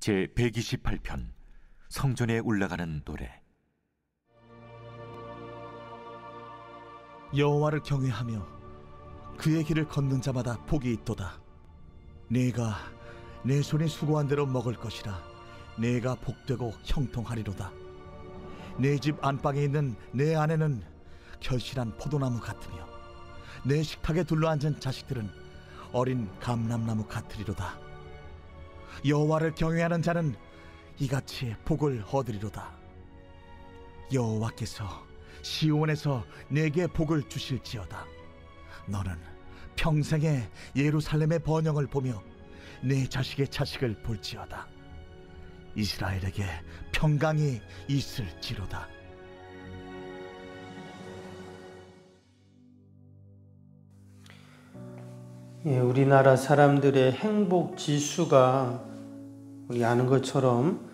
제 128편 성전에 올라가는 노래. 여호와를 경외하며 그의 길을 걷는 자마다 복이 있도다. 네가 내 손이 수고한 대로 먹을 것이라. 네가 복되고 형통하리로다. 내 집 안방에 있는 내 아내는 결실한 포도나무 같으며 내 식탁에 둘러앉은 자식들은 어린 감람나무 같으리로다. 여호와를 경외하는 자는 이같이 복을 얻으리로다. 여호와께서 시온에서 내게 복을 주실지어다. 너는 평생에 예루살렘의 번영을 보며 내 자식의 자식을 볼지어다. 이스라엘에게 평강이 있을지로다. 우리나라 사람들의 행복 지수가 우리 아는 것처럼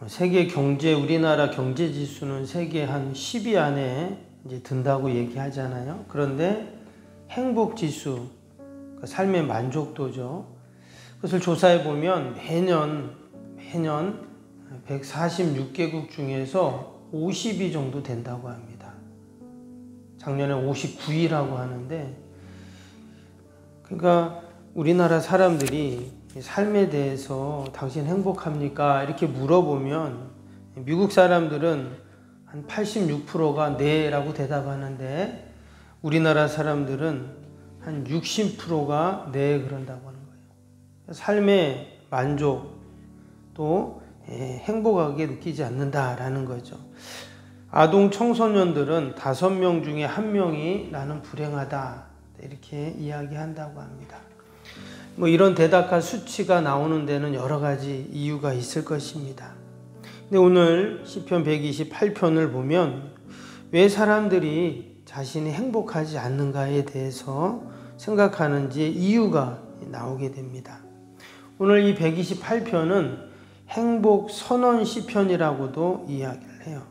우리나라 경제 지수는 세계 한 10위 안에 이제 든다고 얘기하잖아요. 그런데 행복 지수, 삶의 만족도죠. 그것을 조사해 보면 매년 146개국 중에서 50위 정도 된다고 합니다. 작년에 59위라고 하는데, 그러니까 우리나라 사람들이 삶에 대해서 당신 행복합니까? 이렇게 물어보면 미국 사람들은 한 86%가 네라고 대답하는데 우리나라 사람들은 한 60%가 네 그런다고 하는 거예요. 삶의 만족 또 행복하게 느끼지 않는다라는 거죠. 아동 청소년들은 5명 중에 1명이 나는 불행하다 이렇게 이야기한다고 합니다. 이런 대답과 수치가 나오는 데는 여러 가지 이유가 있을 것입니다. 근데 오늘 시편 128편을 보면 왜 사람들이 자신이 행복하지 않는가에 대해서 생각하는지 이유가 나오게 됩니다. 오늘 이 128편은 행복 선언 시편이라고도 이야기를 해요.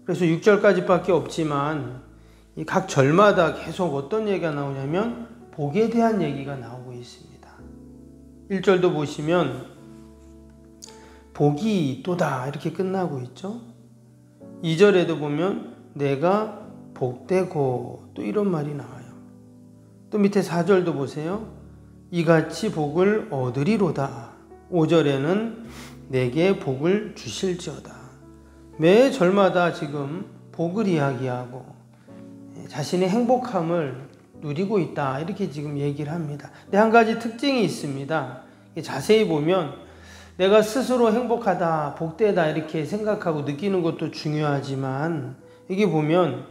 그래서 6절까지밖에 없지만 각 절마다 계속 어떤 얘기가 나오냐면 복에 대한 얘기가 나오고 있습니다. 1절도 보시면 복이 있도다 이렇게 끝나고 있죠. 2절에도 보면 내가 복되고 또 이런 말이 나와요. 또 밑에 4절도 보세요. 이같이 복을 얻으리로다. 5절에는 내게 복을 주실지어다. 매 절마다 지금 복을 이야기하고 자신의 행복함을 누리고 있다 이렇게 지금 얘기를 합니다. 근데 한 가지 특징이 있습니다. 자세히 보면 내가 스스로 행복하다, 복되다 이렇게 생각하고 느끼는 것도 중요하지만 여기 보면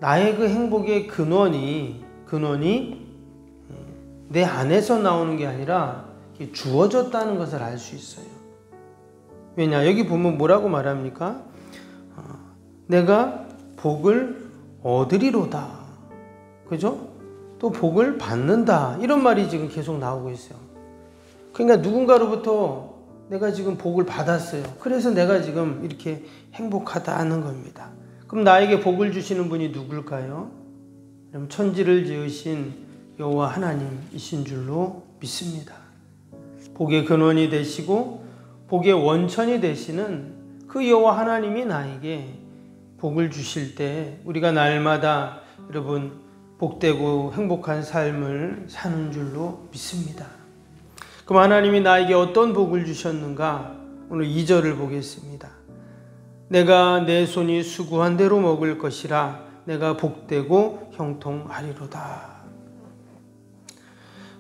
나의 그 행복의 근원이 내 안에서 나오는 게 아니라 주어졌다는 것을 알 수 있어요. 왜냐? 여기 보면 뭐라고 말합니까? 내가 복을 얻으리로다. 그죠? 또 복을 받는다. 이런 말이 지금 계속 나오고 있어요. 그러니까 누군가로부터 내가 지금 복을 받았어요. 그래서 내가 지금 이렇게 행복하다는 겁니다. 그럼 나에게 복을 주시는 분이 누굴까요? 그럼 천지를 지으신 여호와 하나님이신 줄로 믿습니다. 복의 근원이 되시고 복의 원천이 되시는 그 여호와 하나님이 나에게 복을 주실 때 우리가 날마다 여러분 복되고 행복한 삶을 사는 줄로 믿습니다. 그럼 하나님이 나에게 어떤 복을 주셨는가? 오늘 2절을 보겠습니다. 내가 내 손이 수고한 대로 먹을 것이라 내가 복되고 형통하리로다.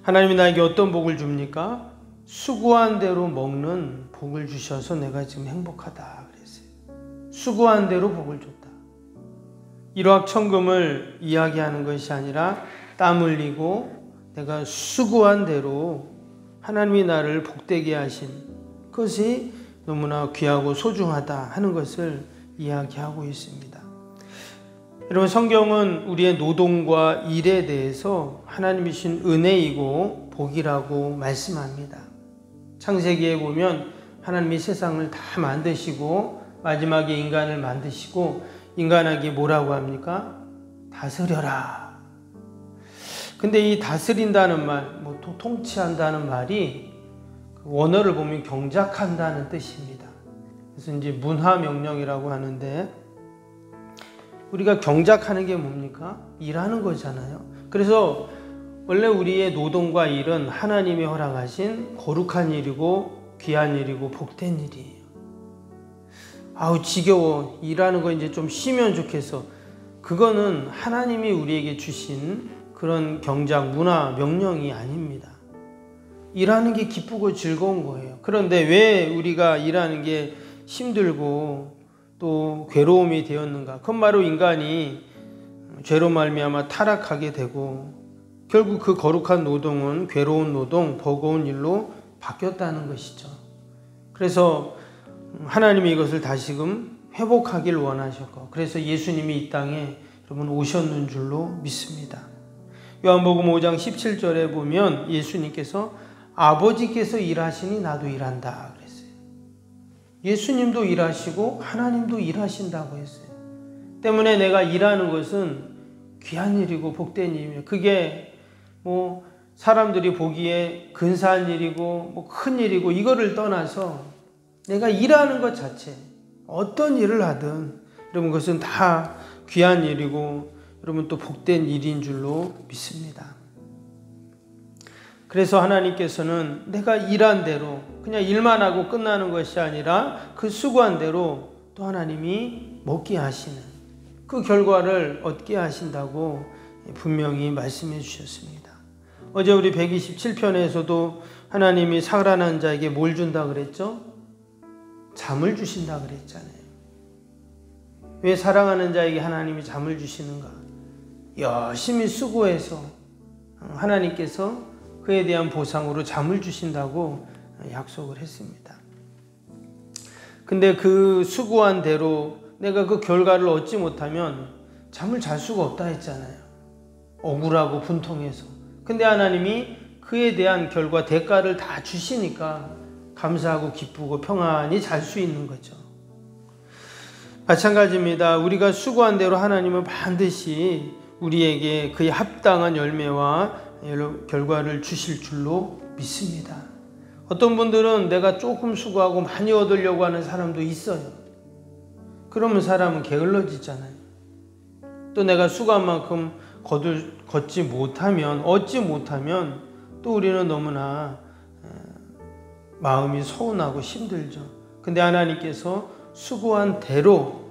하나님이 나에게 어떤 복을 줍니까? 수고한 대로 먹는 복을 주셔서 내가 지금 행복하다 그랬어요. 수고한 대로 복을 줬다. 일확천금을 이야기하는 것이 아니라 땀 흘리고 내가 수고한 대로 하나님이 나를 복되게 하신 것이 너무나 귀하고 소중하다 하는 것을 이야기하고 있습니다. 여러분, 성경은 우리의 노동과 일에 대해서 하나님이신 은혜이고 복이라고 말씀합니다. 창세기에 보면 하나님이 세상을 다 만드시고 마지막에 인간을 만드시고 인간에게 뭐라고 합니까? 다스려라. 근데 이 다스린다는 말, 통치한다는 말이 원어를 보면 경작한다는 뜻입니다. 그래서 이제 문화명령이라고 하는데, 우리가 경작하는 게 뭡니까? 일하는 거잖아요. 그래서 원래 우리의 노동과 일은 하나님이 허락하신 거룩한 일이고 귀한 일이고 복된 일이에요. 아우 지겨워, 일하는 거 이제 좀 쉬면 좋겠어. 그거는 하나님이 우리에게 주신 그런 경작 문화 명령이 아닙니다. 일하는 게 기쁘고 즐거운 거예요. 그런데 왜 우리가 일하는 게 힘들고 또 괴로움이 되었는가? 그건 바로 인간이 죄로 말미암아 타락하게 되고 결국 그 거룩한 노동은 괴로운 노동, 버거운 일로 바뀌었다는 것이죠. 그래서 하나님이 이것을 다시금 회복하길 원하셨고, 그래서 예수님이 이 땅에 여러분 오셨는 줄로 믿습니다. 요한복음 5장 17절에 보면 예수님께서 아버지께서 일하시니 나도 일한다 그랬어요. 예수님도 일하시고 하나님도 일하신다고 했어요. 때문에 내가 일하는 것은 귀한 일이고 복된 일이에요. 그게 뭐 사람들이 보기에 근사한 일이고 뭐 큰 일이고 이거를 떠나서 내가 일하는 것 자체, 어떤 일을 하든 여러분 그것은 다 귀한 일이고 여러분 또 복된 일인 줄로 믿습니다. 그래서 하나님께서는 내가 일한 대로 그냥 일만 하고 끝나는 것이 아니라 그 수고한 대로 또 하나님이 먹게 하시는 그 결과를 얻게 하신다고 분명히 말씀해 주셨습니다. 어제 우리 127편에서도 하나님이 살아난 자에게 뭘 준다 그랬죠? 잠을 주신다 그랬잖아요. 왜 사랑하는 자에게 하나님이 잠을 주시는가? 열심히 수고해서 하나님께서 그에 대한 보상으로 잠을 주신다고 약속을 했습니다. 근데 그 수고한 대로 내가 그 결과를 얻지 못하면 잠을 잘 수가 없다 했잖아요. 억울하고 분통해서. 근데 하나님이 그에 대한 결과 대가를 다 주시니까 감사하고 기쁘고 평안히 잘 수 있는 거죠. 마찬가지입니다. 우리가 수고한 대로 하나님은 반드시 우리에게 그에 합당한 열매와 결과를 주실 줄로 믿습니다. 어떤 분들은 내가 조금 수고하고 많이 얻으려고 하는 사람도 있어요. 그러면 사람은 게을러지잖아요. 또 내가 수고한 만큼 얻지 못하면 또 우리는 너무나 마음이 서운하고 힘들죠. 근데 하나님께서 수고한 대로,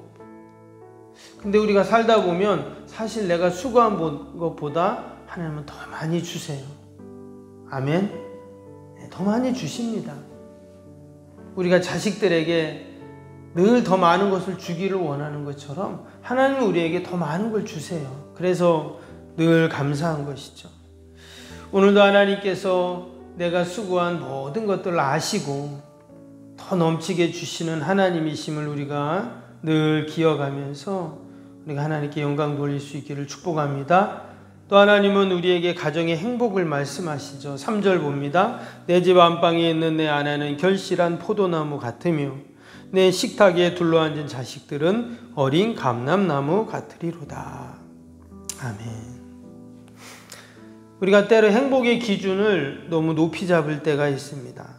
근데 우리가 살다 보면 사실 내가 수고한 것보다 하나님은 더 많이 주세요. 아멘? 더 많이 주십니다. 우리가 자식들에게 늘 더 많은 것을 주기를 원하는 것처럼 하나님은 우리에게 더 많은 걸 주세요. 그래서 늘 감사한 것이죠. 오늘도 하나님께서 내가 수고한 모든 것들을 아시고 더 넘치게 주시는 하나님이심을 우리가 늘 기억하면서 우리가 하나님께 영광 돌릴 수 있기를 축복합니다. 또 하나님은 우리에게 가정의 행복을 말씀하시죠. 3절 봅니다. 내 집 안방에 있는 내 아내는 결실한 포도나무 같으며 내 식탁에 둘러앉은 자식들은 어린 감람나무 같으리로다. 아멘. 우리가 때로 행복의 기준을 너무 높이 잡을 때가 있습니다.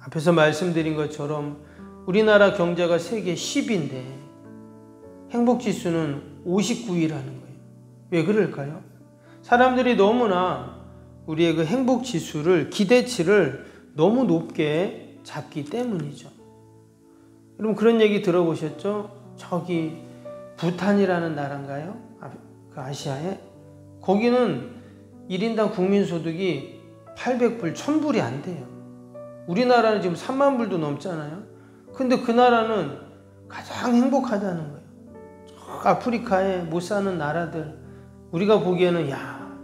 앞에서 말씀드린 것처럼 우리나라 경제가 세계 10위인데 행복지수는 59위라는 거예요. 왜 그럴까요? 사람들이 너무나 우리의 그 행복지수를, 기대치를 너무 높게 잡기 때문이죠. 여러분 그런 얘기 들어보셨죠? 저기 부탄이라는 나라인가요? 그 아시아에? 거기는 1인당 국민소득이 800불, 1000불이 안 돼요. 우리나라는 지금 3만 불도 넘잖아요. 근데 그 나라는 가장 행복하다는 거예요. 저 아프리카에 못 사는 나라들, 우리가 보기에는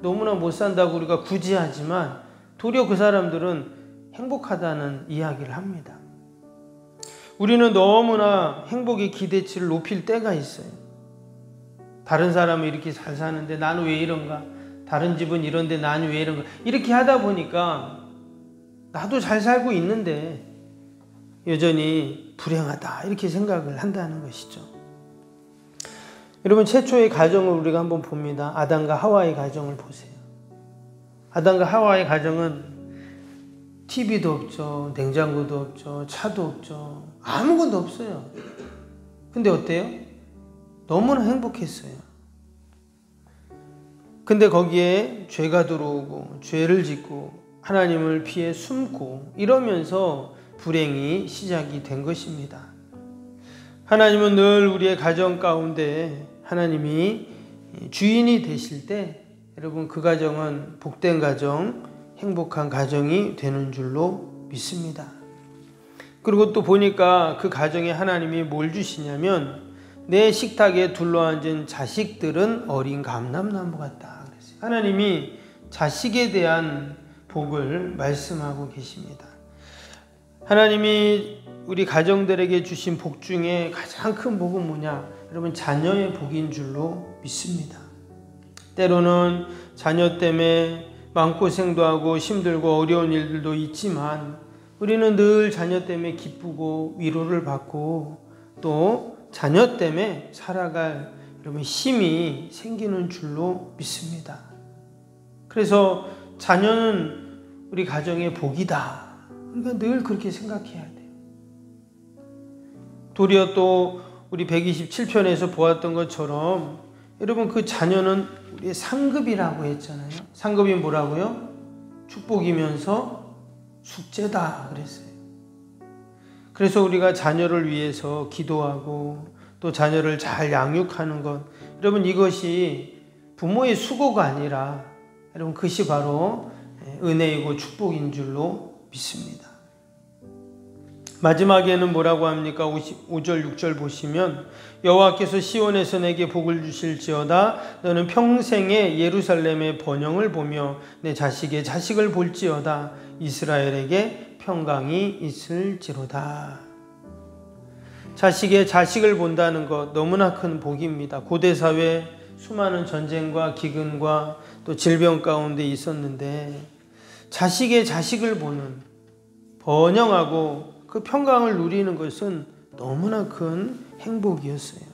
너무나 못 산다고 우리가 구제하지만 도리어 그 사람들은 행복하다는 이야기를 합니다. 우리는 너무나 행복의 기대치를 높일 때가 있어요. 다른 사람은 이렇게 잘 사는데 나는 왜 이런가? 다른 집은 이런데 나는 왜 이런가? 이렇게 하다 보니까 나도 잘 살고 있는데 여전히 불행하다 이렇게 생각을 한다는 것이죠. 여러분 최초의 가정을 우리가 한번 봅니다. 아담과 하와의 가정을 보세요. 아담과 하와의 가정은 TV도 없죠. 냉장고도 없죠. 차도 없죠. 아무것도 없어요. 근데 어때요? 너무나 행복했어요. 근데 거기에 죄가 들어오고 죄를 짓고 하나님을 피해 숨고 이러면서 불행이 시작이 된 것입니다. 하나님은 늘 우리의 가정 가운데 하나님이 주인이 되실 때 여러분 그 가정은 복된 가정, 행복한 가정이 되는 줄로 믿습니다. 그리고 또 보니까 그 가정에 하나님이 뭘 주시냐면 내 식탁에 둘러앉은 자식들은 어린 감람나무 같다 그랬어요. 하나님이 자식에 대한 복을 말씀하고 계십니다. 하나님이 우리 가정들에게 주신 복 중에 가장 큰 복은 뭐냐? 여러분 자녀의 복인 줄로 믿습니다. 때로는 자녀 때문에 마음고생도 하고 힘들고 어려운 일들도 있지만 우리는 늘 자녀 때문에 기쁘고 위로를 받고 또 자녀 때문에 살아갈 여러분 힘이 생기는 줄로 믿습니다. 그래서 자녀는 우리 가정의 복이다. 우리가 늘 그렇게 생각해야 돼요. 도리어 또 우리 127편에서 보았던 것처럼 여러분 그 자녀는 우리의 상급이라고 했잖아요. 상급이 뭐라고요? 축복이면서 숙제다 그랬어요. 그래서 우리가 자녀를 위해서 기도하고 또 자녀를 잘 양육하는 것, 여러분 이것이 부모의 수고가 아니라 여러분 그것이 바로 은혜이고 축복인 줄로 믿습니다. 마지막에는 뭐라고 합니까? 5절 6절 보시면 여호와께서 시온에서 내게 복을 주실지어다. 너는 평생에 예루살렘의 번영을 보며 내 자식의 자식을 볼지어다. 이스라엘에게 평강이 있을지로다. 자식의 자식을 본다는 것 너무나 큰 복입니다. 고대사회 수많은 전쟁과 기근과 또 질병 가운데 있었는데 자식의 자식을 보는 번영하고 그 평강을 누리는 것은 너무나 큰 행복이었어요.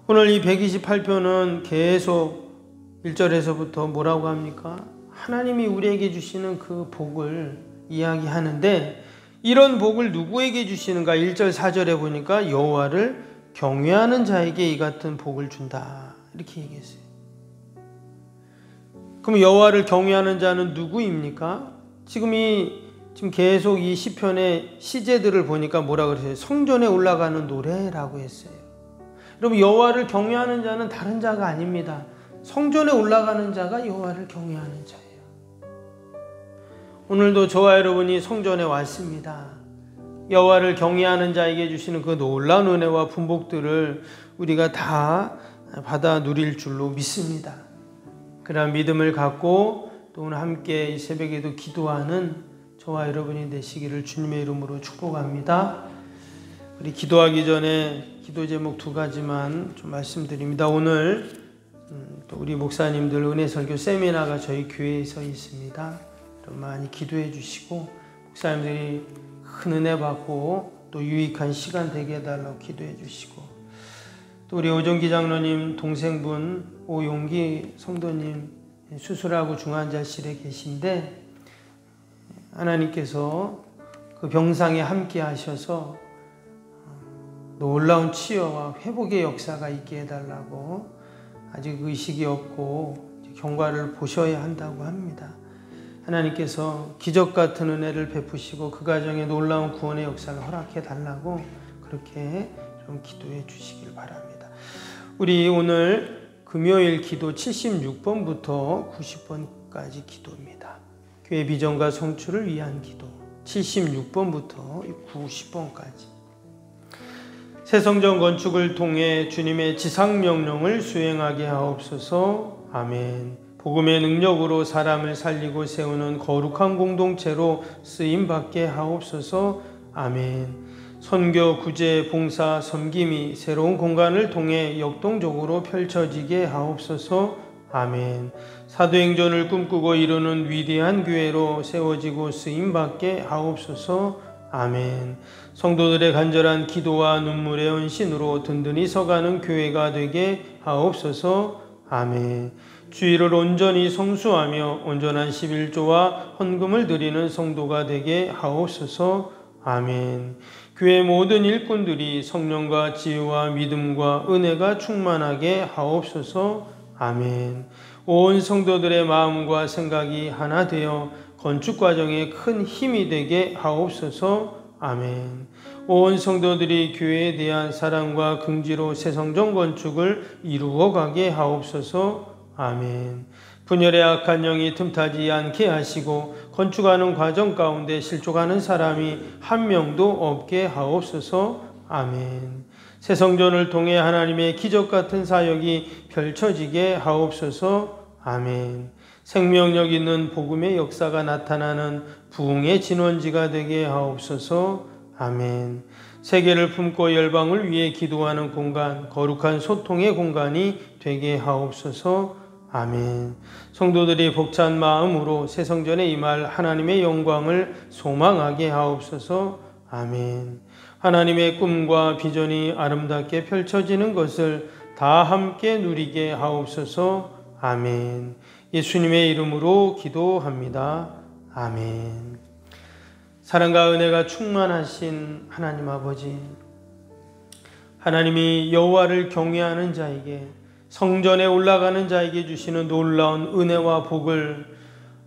오늘 이 128편은 계속 1절에서부터 뭐라고 합니까? 하나님이 우리에게 주시는 그 복을 이야기하는데 이런 복을 누구에게 주시는가? 1절 4절에 보니까 여호와를 경외하는 자에게 이 같은 복을 준다. 이렇게 얘기했어요. 그럼 여호와를 경외하는 자는 누구입니까? 지금 계속 이 시편의 시제들을 보니까 뭐라 그랬어요? 성전에 올라가는 노래라고 했어요. 여러분 여호와를 경외하는 자는 다른 자가 아닙니다. 성전에 올라가는 자가 여호와를 경외하는 자예요. 오늘도 저와 여러분이 성전에 왔습니다. 여호와를 경외하는 자에게 주시는 그 놀라운 은혜와 분복들을 우리가 다 받아 누릴 줄로 믿습니다. 그러한 믿음을 갖고 또 오늘 함께 이 새벽에도 기도하는 저와 여러분이 되시기를 주님의 이름으로 축복합니다. 우리 기도하기 전에 기도 제목 2가지만 좀 말씀드립니다. 오늘 또 우리 목사님들 은혜설교 세미나가 저희 교회에서 있습니다. 많이 기도해 주시고 목사님들이 큰 은혜 받고 또 유익한 시간 되게 해달라고 기도해 주시고 또 우리 오정기 장로님 동생분 오용기 성도님 수술하고 중환자실에 계신데 하나님께서 그 병상에 함께 하셔서 놀라운 치유와 회복의 역사가 있게 해달라고 아직 의식이 없고 경과를 보셔야 한다고 합니다. 하나님께서 기적 같은 은혜를 베푸시고 그 가정에 놀라운 구원의 역사를 허락해 달라고 그렇게 좀 기도해 주시길 바랍니다. 우리 오늘 금요일 기도 76번부터 90번까지 기도입니다. 교회 비전과 성취를 위한 기도 76번부터 90번까지 새 성전 건축을 통해 주님의 지상명령을 수행하게 하옵소서. 아멘. 복음의 능력으로 사람을 살리고 세우는 거룩한 공동체로 쓰임받게 하옵소서. 아멘. 선교, 구제, 봉사, 섬김이 새로운 공간을 통해 역동적으로 펼쳐지게 하옵소서. 아멘. 사도행전을 꿈꾸고 이루는 위대한 교회로 세워지고 쓰임받게 하옵소서. 아멘. 성도들의 간절한 기도와 눈물의 헌신으로 든든히 서가는 교회가 되게 하옵소서. 아멘. 주일을 온전히 성수하며 온전한 11조와 헌금을 드리는 성도가 되게 하옵소서. 아멘. 교회 모든 일꾼들이 성령과 지혜와 믿음과 은혜가 충만하게 하옵소서. 아멘. 온 성도들의 마음과 생각이 하나 되어 건축 과정에 큰 힘이 되게 하옵소서. 아멘. 온 성도들이 교회에 대한 사랑과 긍지로 새성전 건축을 이루어 가게 하옵소서. 아멘. 분열의 악한 영이 틈타지 않게 하시고 건축하는 과정 가운데 실족하는 사람이 한 명도 없게 하옵소서. 아멘. 새성전을 통해 하나님의 기적 같은 사역이 펼쳐지게 하옵소서. 아멘. 생명력 있는 복음의 역사가 나타나는 부흥의 진원지가 되게 하옵소서. 아멘. 세계를 품고 열방을 위해 기도하는 공간, 거룩한 소통의 공간이 되게 하옵소서. 아멘. 성도들이 벅찬 마음으로 새성전에 임할 하나님의 영광을 소망하게 하옵소서. 아멘. 하나님의 꿈과 비전이 아름답게 펼쳐지는 것을 다 함께 누리게 하옵소서. 아멘. 예수님의 이름으로 기도합니다. 아멘. 사랑과 은혜가 충만하신 하나님 아버지, 하나님이 여호와를 경외하는 자에게, 성전에 올라가는 자에게 주시는 놀라운 은혜와 복을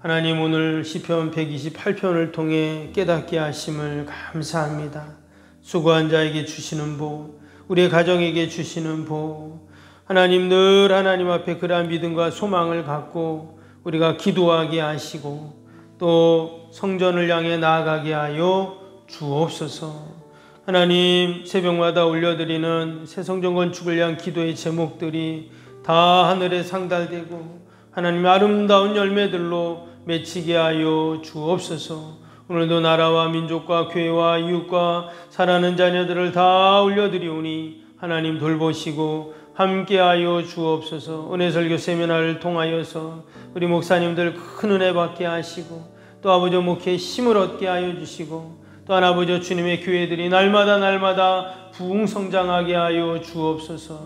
하나님 오늘 시편 128편을 통해 깨닫게 하심을 감사합니다. 수고한 자에게 주시는 복, 우리의 가정에게 주시는 복, 하나님 늘 하나님 앞에 그러한 믿음과 소망을 갖고 우리가 기도하게 하시고 또 성전을 향해 나아가게 하여 주옵소서. 하나님 새벽마다 올려드리는 새성전 건축을 위한 기도의 제목들이 다 하늘에 상달되고 하나님의 아름다운 열매들로 맺히게 하여 주옵소서. 오늘도 나라와 민족과 교회와 이웃과 사랑하는 자녀들을 다 올려드리오니 하나님 돌보시고 함께하여 주옵소서. 은혜설교 세미나를 통하여서 우리 목사님들 큰 은혜 받게 하시고 또 아버지 목회에 힘을 얻게 하여 주시고 또한 아버지 주님의 교회들이 날마다 부흥성장하게 하여 주옵소서.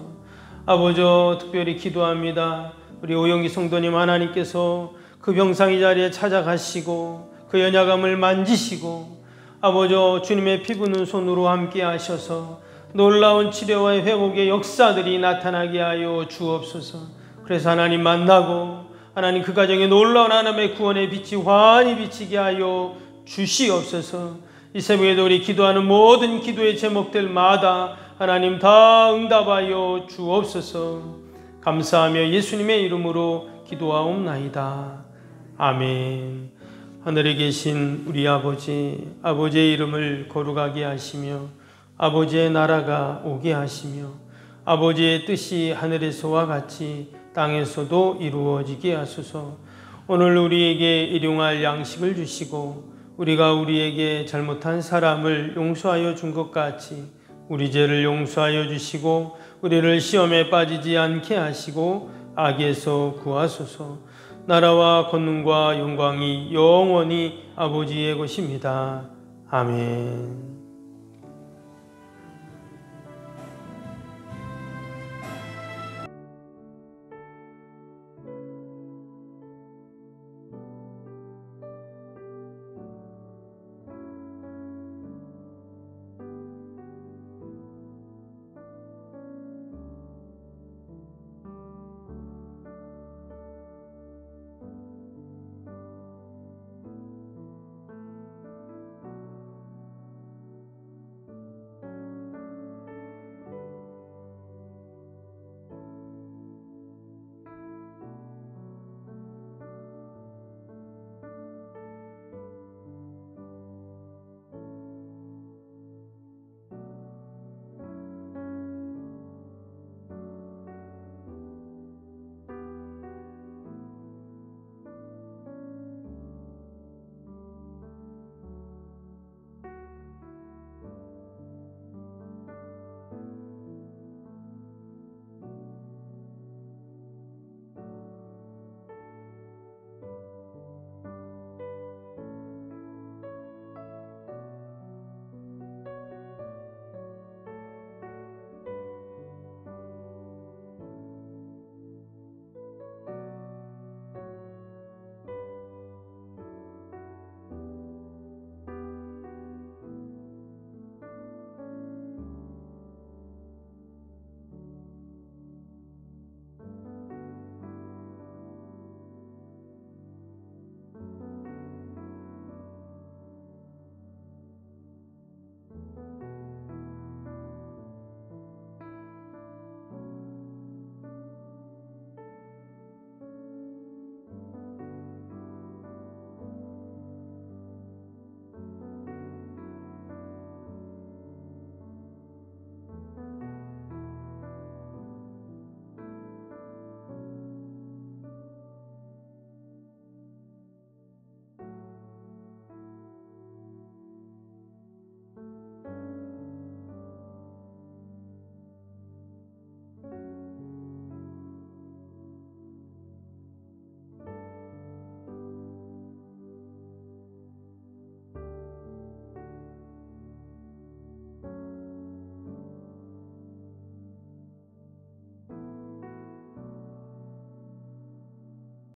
아버지 특별히 기도합니다. 우리 오영기 성도님 하나님께서 그 병상의 자리에 찾아가시고 그 연약함을 만지시고 아버지 주님의 피부는 손으로 함께 하셔서 놀라운 치료와 회복의 역사들이 나타나게 하여 주옵소서. 그래서 하나님 만나고 하나님 그 가정에 놀라운 하나님의 구원의 빛이 환히 비치게 하여 주시옵소서. 이 새벽에도 우리 기도하는 모든 기도의 제목들마다 하나님 다 응답하여 주옵소서. 감사하며 예수님의 이름으로 기도하옵나이다. 아멘. 하늘에 계신 우리 아버지, 아버지의 이름을 거룩하게 하시며 아버지의 나라가 오게 하시며 아버지의 뜻이 하늘에서와 같이 땅에서도 이루어지게 하소서. 오늘 우리에게 일용할 양식을 주시고 우리가 우리에게 잘못한 사람을 용서하여 준 것 같이 우리 죄를 용서하여 주시고 우리를 시험에 빠지지 않게 하시고 악에서 구하소서. 나라와 권능과 영광이 영원히 아버지의 것입니다. 아멘.